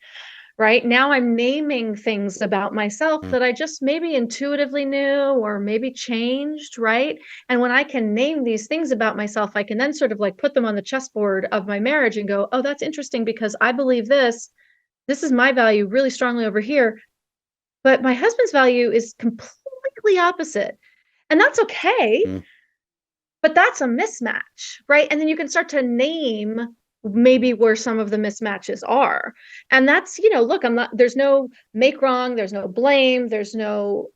S3: Right now, I'm naming things about myself that I just maybe intuitively knew or maybe changed. Right. And when I can name these things about myself, I can then sort of like put them on the chessboard of my marriage and go, oh, that's interesting because I believe this. This is my value really strongly over here. But my husband's value is completely opposite. And that's okay.
S1: Mm.
S3: But that's a mismatch. Right. And then you can start to name maybe where some of the mismatches are. And that's, look, there's no make wrong, there's no blame, there's no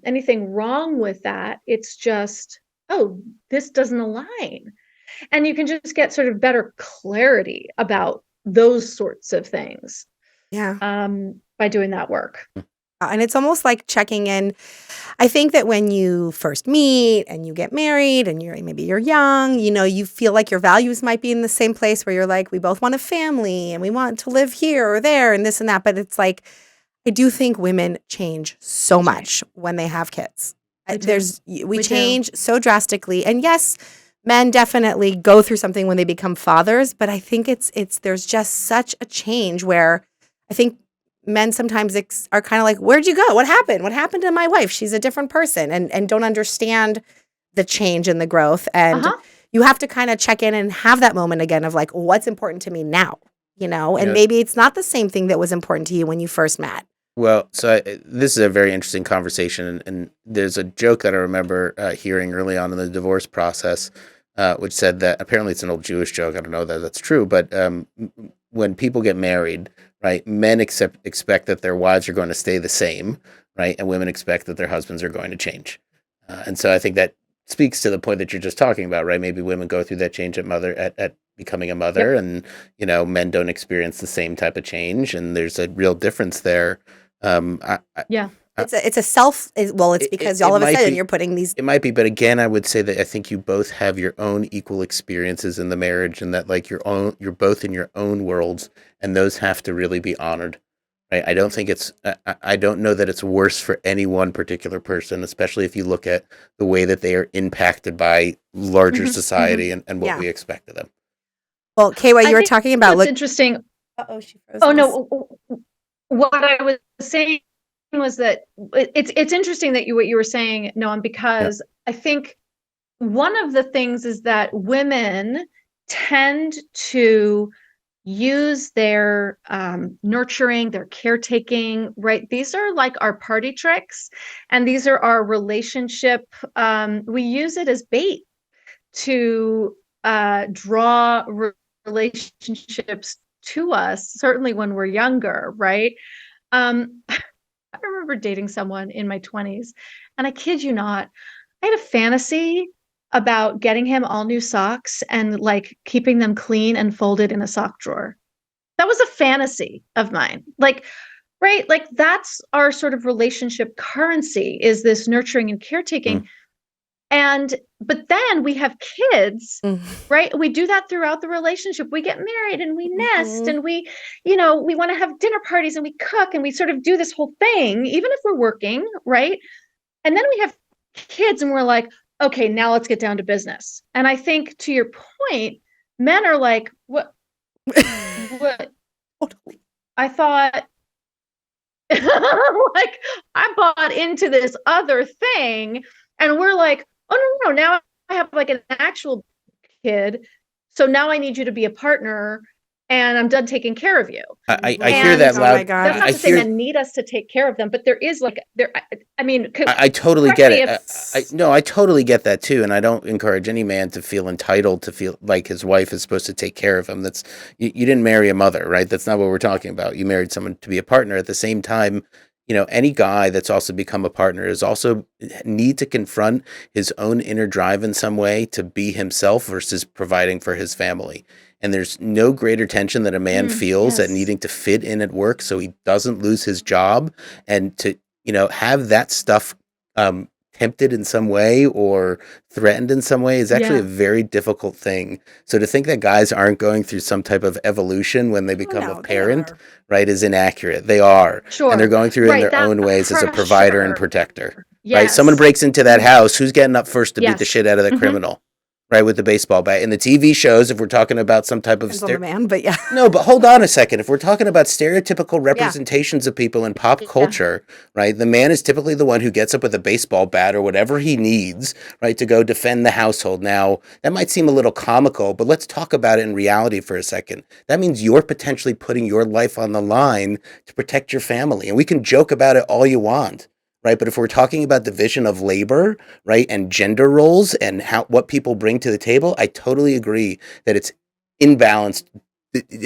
S3: anything wrong with that. It's just, oh, this doesn't align. And you can just get sort of better clarity about those sorts of things
S2: Yeah.
S3: by doing that work.
S2: And it's almost like checking in. I think that when you first meet and you get married and maybe you're young, you feel like your values might be in the same place where you're like, we both want a family and we want to live here or there and this and that. But it's like, I do think women change so much when they have kids. We change so drastically. And yes, men definitely go through something when they become fathers, but I think there's just such a change where I think men sometimes are kind of like, where'd you go? What happened? What happened to my wife? She's a different person, and don't understand the change and the growth. And
S3: Uh-huh.
S2: you have to kind of check in and have that moment again of like, what's important to me now? And
S1: Yeah.
S2: maybe it's not the same thing that was important to you when you first met.
S1: Well, so this is a very interesting conversation, and there's a joke that I remember hearing early on in the divorce process, which said that apparently it's an old Jewish joke. I don't know that that's true, but when people get married, right, men expect that their wives are going to stay the same, right, and women expect that their husbands are going to change, and so I think that speaks to the point that you're just talking about, right? Maybe women go through that change at becoming a mother,
S3: Yep.
S1: and men don't experience the same type of change, and there's a real difference there.
S3: Yeah.
S2: It's a it's because all of a
S1: might
S2: sudden
S1: be-
S2: you're putting these.
S1: It might be, but again, I would say that I think you both have your own equal experiences in the marriage, and that like you're both in your own worlds, and those have to really be honored. Right? I don't think I don't know that it's worse for any one particular person, especially if you look at the way that they are impacted by larger
S3: Mhm,
S1: society and what
S2: Yeah.
S1: we expect of them.
S2: Well, Kayla,
S3: I
S2: you were
S3: think
S2: talking about
S3: what's interesting.
S2: Uh-oh, she froze.
S3: Oh no, what I was saying was that it's interesting that what you were saying, Noam, because I think one of the things is that women tend to use their nurturing, their caretaking, right? These are like our party tricks, and these are our relationship. We use it as bait to draw relationships to us, certainly when we're younger, right? I remember dating someone in my 20s, and I kid you not, I had a fantasy about getting him all new socks and like keeping them clean and folded in a sock drawer. That was a fantasy of mine. Like, right? Like that's our sort of relationship currency is this nurturing and caretaking. But then we have kids, right? We do that throughout the relationship. We get married and we nest and we want to have dinner parties and we cook and we sort of do this whole thing, even if we're working, right? And then we have kids and we're like, okay, now let's get down to business. And I think to your point, men are like, what
S2: Totally.
S3: I thought like I bought into this other thing and we're like, oh no, now I have like an actual kid. So now I need you to be a partner and I'm done taking care of you.
S1: I hear
S3: And-
S1: that
S2: Oh
S1: loud.
S2: my God.
S3: That's not
S1: I
S3: to say
S1: hear.
S3: men need us to take care of them, but there is like I mean,
S1: I totally
S3: correct
S1: get
S3: me
S1: it. I totally get that too, and I don't encourage any man to feel entitled to feel like his wife is supposed to take care of him. That's you didn't marry a mother, right? That's not what we're talking about. You married someone to be a partner. At the same time, any guy that's also become a partner is also need to confront his own inner drive in some way to be himself versus providing for his family. And there's no greater tension that a man feels at
S3: yes.
S1: needing to fit in at work so he doesn't lose his job, and to have that stuff tempted in some way or threatened in some way is actually
S3: Yeah.
S1: a very difficult thing. So to think that guys aren't going through some type of evolution when they become a parent, right, is inaccurate. They are.
S3: Sure.
S1: And they're going through it in
S3: Right,
S1: their
S3: that
S1: own ways as a provider and
S3: pressure.
S1: protector.
S3: Yes.
S1: Right? Someone breaks into that house, who's getting up first to beat the
S3: Yes.
S1: shit out of the
S3: Mhm.
S1: criminal? Right, with the baseball bat. In the TV shows, if we're talking about some type of
S2: Depends on the man, but yeah.
S1: no, but hold on a second. If we're talking about stereotypical representations of people in pop culture, right? The man is typically the one who gets up with a baseball bat or whatever he needs, right, to go defend the household. Now, that might seem a little comical, but let's talk about it in reality for a second. That means you're potentially putting your life on the line to protect your family. And we can joke about it all you want. Right. But if we're talking about division of labor, right, and gender roles and what people bring to the table, I totally agree that it's imbalanced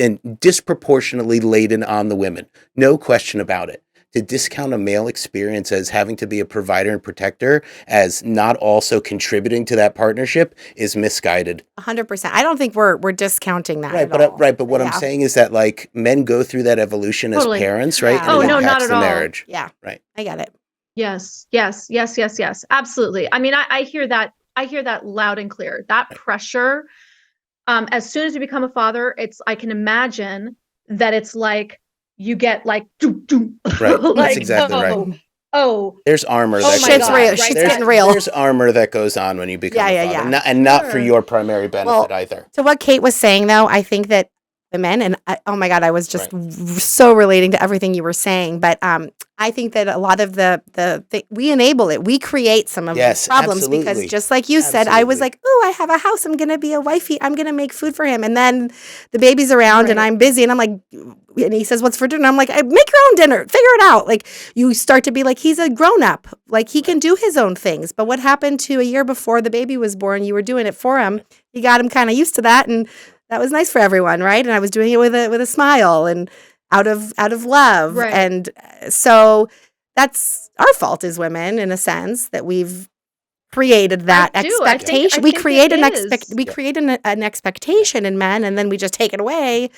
S1: and disproportionately laden on the women. No question about it. To discount a male experience as having to be a provider and protector as not also contributing to that partnership is misguided.
S2: 100%. I don't think we're discounting that.
S1: Right,
S2: at
S1: but
S2: all.
S1: what I'm saying is that like men go through that evolution
S3: Totally.
S1: as parents, right?
S2: Yeah.
S1: And
S3: Oh,
S1: it
S3: no, not
S1: impacts
S3: at
S1: the
S3: all.
S1: marriage.
S2: Yeah.
S1: Right.
S2: I get it.
S3: Yes. Absolutely. I mean, I hear that. I hear that loud and clear. That pressure. As soon as you become a father, I can imagine that it's like you get like,
S1: Right. That's
S3: like,
S1: exactly right.
S3: Oh,
S1: There's armor
S3: Oh
S1: that
S3: my
S1: goes
S2: Shit's
S1: on.
S2: real.
S3: right,
S2: Shit's
S1: There's-
S2: getting real.
S1: There's armor that goes on when you become
S2: Yeah,
S1: a
S2: yeah,
S1: father.
S2: yeah.
S1: Not for
S3: Sure.
S1: your primary benefit
S2: Well,
S1: either.
S2: To what Kate was saying, though, I think that women. And oh my God, I was just
S1: Right.
S2: so relating to everything you were saying. But I think that a lot of we enable it. We create some of these
S1: Yes,
S2: problems because
S1: absolutely.
S2: just like you said, I was
S1: Absolutely.
S2: like, oh, I have a house. I'm going to be a wifey. I'm going to make food for him. And then the baby's around and
S3: Right.
S2: I'm busy and I'm like, and he says, what's for dinner? I'm like, make your own dinner. Figure it out. Like you start to be like, he's a grown up. Like he can do his own things. But what happened to a year before the baby was born? You were doing it for him. You got him kind of used to that. And that was nice for everyone, right? And I was doing it with a smile and out of love.
S3: Right.
S2: And so that's our fault as women in a sense that we've created that
S3: I do. I think
S2: expectation. We
S3: it
S2: create
S3: is.
S2: we
S1: Yeah.
S2: create an expectation in men and then we just take it away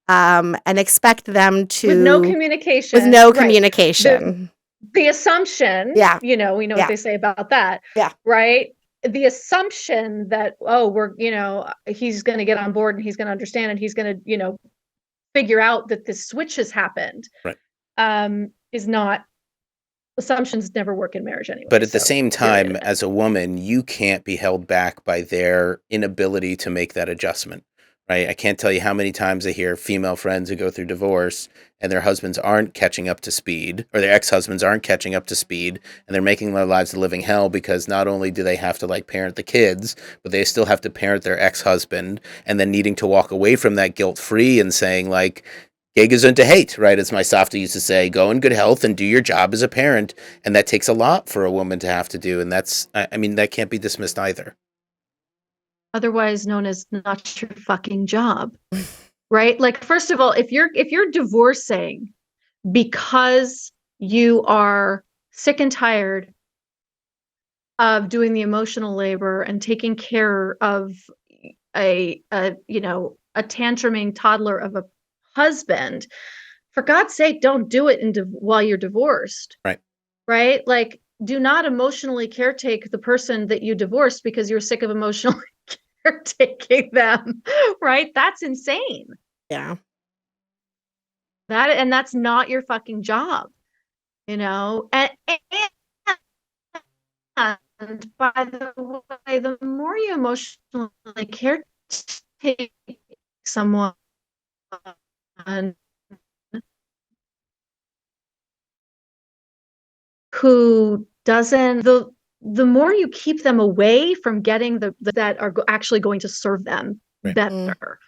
S2: and expect them to
S3: With no communication.
S2: with no
S3: Right.
S2: communication.
S3: The assumption,
S2: Yeah.
S3: we know
S2: Yeah.
S3: what they say about that.
S2: Yeah.
S3: Right. The assumption that, oh, he's going to get on board and he's going to understand and he's going to, figure out that this switch has happened.
S1: Right.
S3: Is not, assumptions never work in marriage anyway.
S1: But at the
S3: so,
S1: same time,
S3: period.
S1: as a woman, you can't be held back by their inability to make that adjustment, right? I can't tell you how many times I hear female friends who go through divorce and their husbands aren't catching up to speed, or their ex-husbands aren't catching up to speed, and they're making their lives a living hell because not only do they have to like parent the kids, but they still have to parent their ex-husband, and then needing to walk away from that guilt-free and saying like, geh gesund hate, right? As my softie used to say, go in good health and do your job as a parent. And that takes a lot for a woman to have to do. And that's, I mean, that can't be dismissed either.
S3: Otherwise known as not your fucking job. Right? Like, first of all, if you're divorcing because you are sick and tired of doing the emotional labor and taking care of a tantruming toddler of a husband, for God's sake, don't do it while you're divorced.
S1: Right.
S3: Right? Like, do not emotionally caretake the person that you divorced because you're sick of emotionally caretaking them. Right? That's insane.
S2: Yeah.
S3: And that's not your fucking job. And by the way, the more you emotionally caretake someone, who doesn't, the more you keep them away from getting that are actually going to serve them
S1: Right.
S3: better,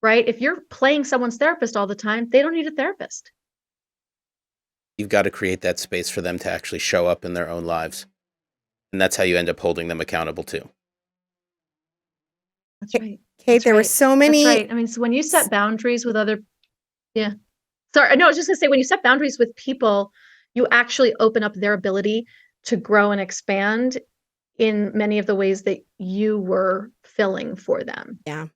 S3: right? If you're playing someone's therapist all the time, they don't need a therapist.
S1: You've got to create that space for them to actually show up in their own lives. And that's how you end up holding them accountable too.
S3: That's right.
S2: Kate,
S3: That's
S2: there were
S3: right.
S2: so many.
S3: That's right. I mean, so when you set boundaries with yeah. Sorry, no, I was just gonna say, when you set boundaries with people, you actually open up their ability to grow and expand in many of the ways that you were filling for them.
S2: Yeah.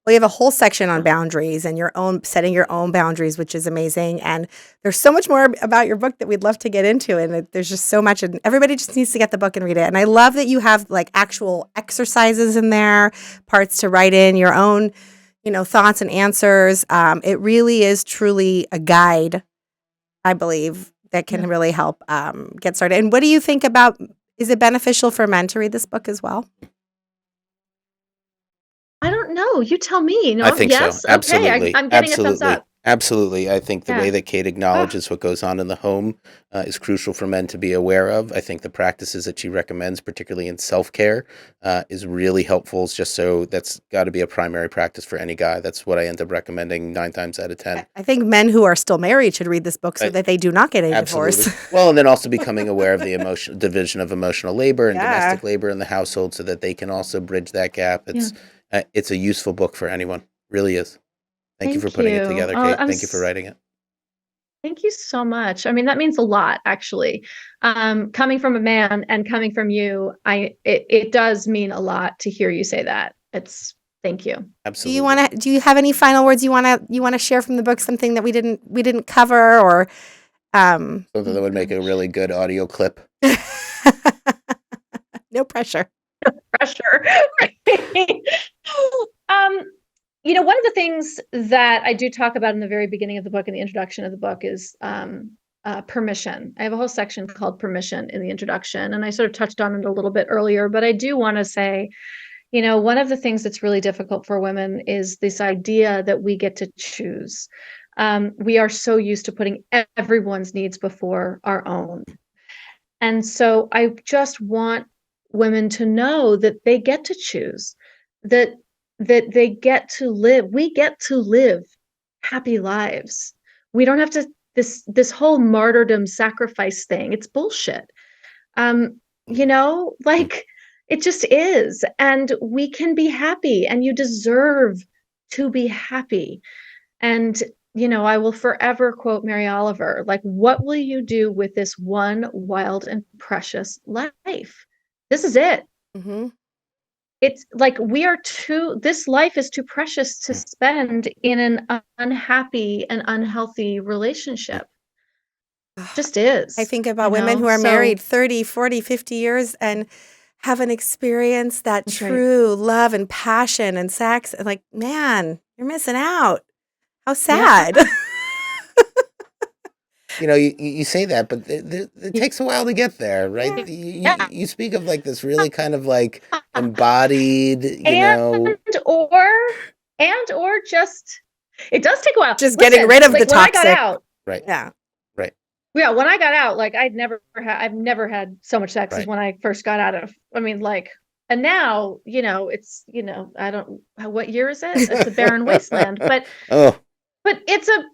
S2: Well, you have a whole section on boundaries and setting your own boundaries, which is amazing. And there's so much more about your book that we'd love to get into. And there's just so much, and everybody just needs to get the book and read it. And I love that you have like actual exercises in there, parts to write in your own, thoughts and answers. It really is truly a guide, I believe, that can really help get started. And what do you think about? Is it beneficial for men to read this book as well?
S3: I don't know. You tell me. No,
S1: I think
S3: yes.
S1: so. Absolutely.
S3: Okay. I'm getting a thumbs
S1: Absolutely.
S3: up.
S1: Absolutely. I think the
S3: Yeah.
S1: way that Kate acknowledges what goes on in the home is crucial for men to be aware of. I think the practices that she recommends, particularly in self-care, is really helpful. It's just so that's got to be a primary practice for any guy. That's what I end up recommending 9 times out of 10.
S2: I think men who are still married should read this book so
S1: Right.
S2: that they do not get a
S1: Absolutely.
S2: divorce.
S1: Well, and then also becoming aware of the division of emotional labor and
S2: Yeah.
S1: domestic labor in the household so that they can also bridge that gap. It's a useful book for anyone. Really is. Thank you for putting it together,
S3: Oh,
S1: Kate. Thank you for writing it.
S3: Thank you so much. I mean, that means a lot, actually. Coming from a man and coming from you, it does mean a lot to hear you say that. Thank you.
S1: Absolutely.
S2: Do you have any final words you want to share from the book, something that we didn't cover, or
S1: Something that would make a really good audio clip.
S2: no pressure.
S3: Pressure. One of the things that I do talk about in the very beginning of the book, in the introduction of the book, is permission. I have a whole section called permission in the introduction, and I sort of touched on it a little bit earlier, but I do want to say, One of the things that's really difficult for women is this idea that we get to choose. We are so used to putting everyone's needs before our own. And so I just want women to know that they get to choose, that they get to live. We get to live happy lives. We don't have to this whole martyrdom sacrifice thing. It's bullshit. Like it just is. And we can be happy, and you deserve to be happy. And I will forever quote Mary Oliver, like, what will you do with this one wild and precious life? This is it.
S2: Mm-hmm.
S3: It's like this life is too precious to spend in an unhappy and unhealthy relationship. Just is.
S2: I think about women who are married 30, 40, 50 years and haven't experienced that true love and passion and sex. And like, man, you're missing out. How sad.
S1: Yeah. You say that, but it takes a while to get there, right? You speak of like this really kind of like embodied,
S3: or just, it does take a while.
S2: Just getting rid of the toxic.
S3: When I got out,
S1: right?
S2: Yeah.
S1: Right.
S3: Yeah. When I got out, like I've never had so much sex as when I first got out of. I mean, like, and now it's I don't, what year is it? It's a barren wasteland, but it's a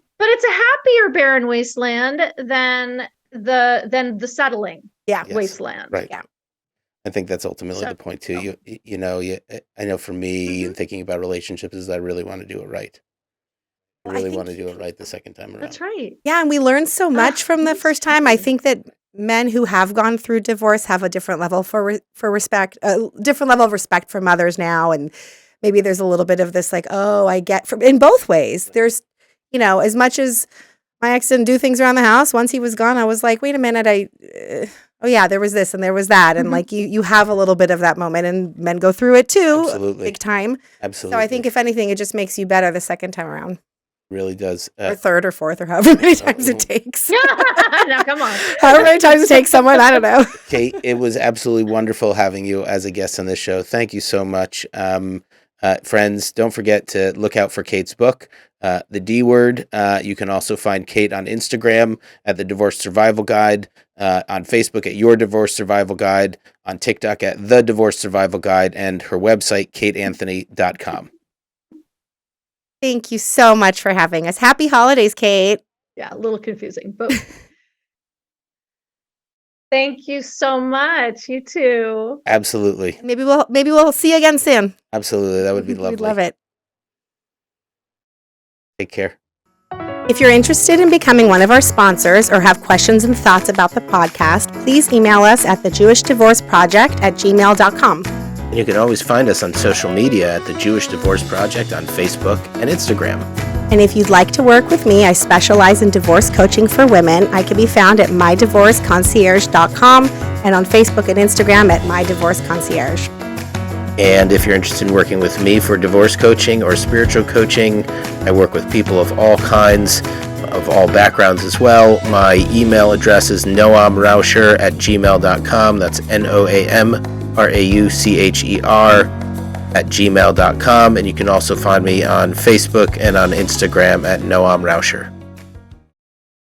S3: happier barren wasteland than the settling wasteland.
S1: Right.
S2: Yeah.
S1: I think that's ultimately the point too. I know for me, in thinking about relationships, is I really want to do it right. I really want to do it right the second time around.
S3: That's right.
S2: Yeah, and we learn so much from the first time. I think that men who have gone through divorce have a different level for respect, a different level of respect for mothers now, and maybe there's a little bit of this like, oh, I get in both ways. There's, as much as my ex didn't do things around the house, once he was gone, I was like, wait a minute, oh yeah, there was this and there was that, and like you have a little bit of that moment, and men go through it too, big time.
S1: Absolutely.
S2: So I think if anything, it just makes you better the second time around.
S1: Really does.
S2: Or third or fourth or however many times it takes.
S3: No, come on.
S2: However many times it takes someone, I don't know.
S1: Kate, it was absolutely wonderful having you as a guest on this show. Thank you so much. Friends, don't forget to look out for Kate's book, The D Word. You can also find Kate on Instagram at The Divorce Survival Guide, on Facebook at Your Divorce Survival Guide, on TikTok at The Divorce Survival Guide, and her website, kateanthony.com.
S2: Thank you so much for having us. Happy holidays, Kate.
S3: Yeah, a little confusing, but thank you so much. You too.
S1: Absolutely.
S2: Maybe we'll see you again soon.
S1: Absolutely. That would be lovely.
S2: We'd love it.
S1: Take care.
S2: If you're interested in becoming one of our sponsors or have questions and thoughts about the podcast, please email us at thejewishdivorceproject@gmail.com.
S1: And you can always find us on social media at The Jewish Divorce Project on Facebook and Instagram.
S2: And if you'd like to work with me, I specialize in divorce coaching for women. I can be found at mydivorceconcierge.com and on Facebook and Instagram at mydivorceconcierge.
S1: And if you're interested in working with me for divorce coaching or spiritual coaching, I work with people of all kinds, of all backgrounds as well. My email address is noamraucher@gmail.com. That's NOAMRAUCHER@gmail.com. And you can also find me on Facebook and on Instagram at Noam Rauscher.